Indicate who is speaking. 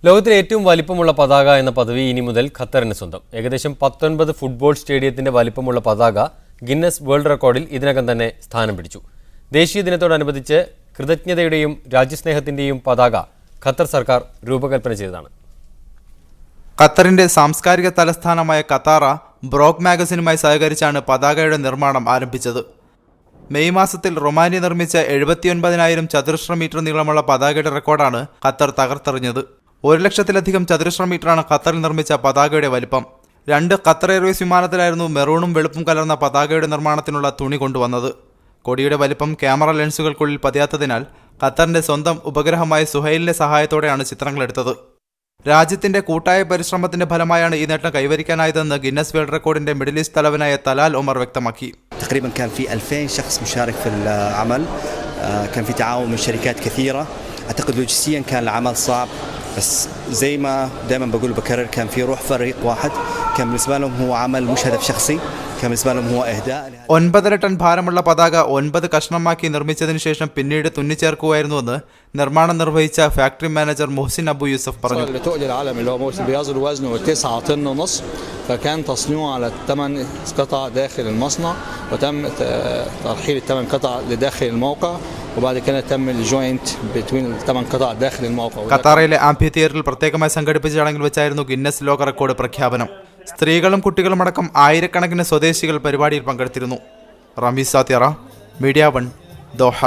Speaker 1: ലോകത്തിലെ ഏറ്റവും വലിപ്പമുള്ള പതാക എന്ന പദവി ഇനി മുതൽ ഖത്തറിന് സ്വന്തം. ഏകദേശം 19 ഫുട്ബോൾ സ്റ്റേഡിയത്തിന്റെ വലിപ്പമുള്ള പതാക ഗിന്നസ് വേൾഡ് റെക്കോർഡിൽ ഇതിനകം തന്നെ സ്ഥാനം പിടിച്ചു. ദേശീയ ദിനത്തോടനുബന്ധിച്ച് കൃതജ്ഞതയുടെയും രാജ്യസ്നേഹത്തിന്റെയും പതാക ഖത്തർ സർക്കാർ രൂപകൽപ്പന ചെയ്തതാണ്.
Speaker 2: ഖത്തറിന്റെ സാംസ്കാരിക തലസ്ഥാനമായ ഖത്താറ ബ്രോഗ് മാഗസിനുമായി സഹകരിച്ചാണ് പതാകയുടെ നിർമ്മാണം ആരംഭിച്ചത്. മെയ് മാസത്തിൽ റൊമാനിയ നിർമ്മിച്ച 79,000 ചതുരശ്ര മീറ്റർ നീളമുള്ള പതാകയുടെ റെക്കോർഡാണ് ഖത്തർ തകർത്തെറിഞ്ഞത്. 1,00,000-ലധികം ചതുരശ്ര മീറ്ററാണ് ഖത്തറിൽ നിർമ്മിച്ച പതാകയുടെ വലിപ്പം. 2 ഖത്തർ എയർവേസ് വിമാനത്തിലായിരുന്നു മെറൂണും വെളുപ്പും കലർന്ന പതാകയുടെ നിർമ്മാണത്തിനുള്ള തുണി കൊണ്ടുവന്നത്. കൊടിയുടെ വലിപ്പം ക്യാമറ ലെൻസുകൾക്കുള്ളിൽ പതിയാത്തതിനാൽ ഖത്തറിന്റെ സ്വന്തം ഉപഗ്രഹമായ സുഹൈലിന്റെ സഹായത്തോടെയാണ് ചിത്രങ്ങളെടുത്തത്. രാജ്യത്തിന്റെ കൂട്ടായ പരിശ്രമത്തിന്റെ ഫലമായാണ് ഈ നേട്ടം കൈവരിക്കാനായതെന്ന് ഗിന്നസ് വേൾഡ് റെക്കോർഡിന്റെ മിഡിൽ ഈസ്റ്റ് തലവനായ തലാൽ ഒമർ വ്യക്തമാക്കി.
Speaker 3: تقريبا كان في 2000 شخص مشارك في العمل، كان في تعاون من شركات كثيرة. أعتقد لوجستيا كان العمل صعب، بس زي ما دائما بقول بكرر كان في روح فريق واحد. كان بالنسبة لهم هو عمل مش هدف شخصي، كان بالنسبة لهم هو إهداء.
Speaker 2: 9 ടൺ ഭാരമുള്ള പതാക 9 കഷ്ണമാക്കി നിർമ്മിച്ചതിന് ശേഷം പിന്നീട് തുന്നിച്ചേർക്കുകയായിരുന്നുവെന്ന് നിർമ്മാണം നിർവഹിച്ച ഫാക്ടറി മാനേജർ മുഹ്സിൻ അബു യൂസഫ് പറഞ്ഞു.
Speaker 4: فكان تصنيعه على 8 قطع داخل المصنع، وتم ترحيل 8 قطع لداخل الموقع، وبعد كده تم الجوينت بين 8 قطع داخل الموقع.
Speaker 2: ഖത്താറിലെ ആംഫി തിയേറ്ററിൽ പ്രത്യേകമായി സംഘടിപ്പിച്ച ചടങ്ങിൽ വെച്ചായിരുന്നു ഗിന്നസ് ലോക റെക്കോർഡ് പ്രഖ്യാപനം. സ്ത്രീകളും കുട്ടികളും അടക്കം ആയിരക്കണക്കിന് സ്വദേശികൾ പരിപാടിയിൽ പങ്കെടുത്തിരുന്നു. Ramees Sathira, media 1, Doha.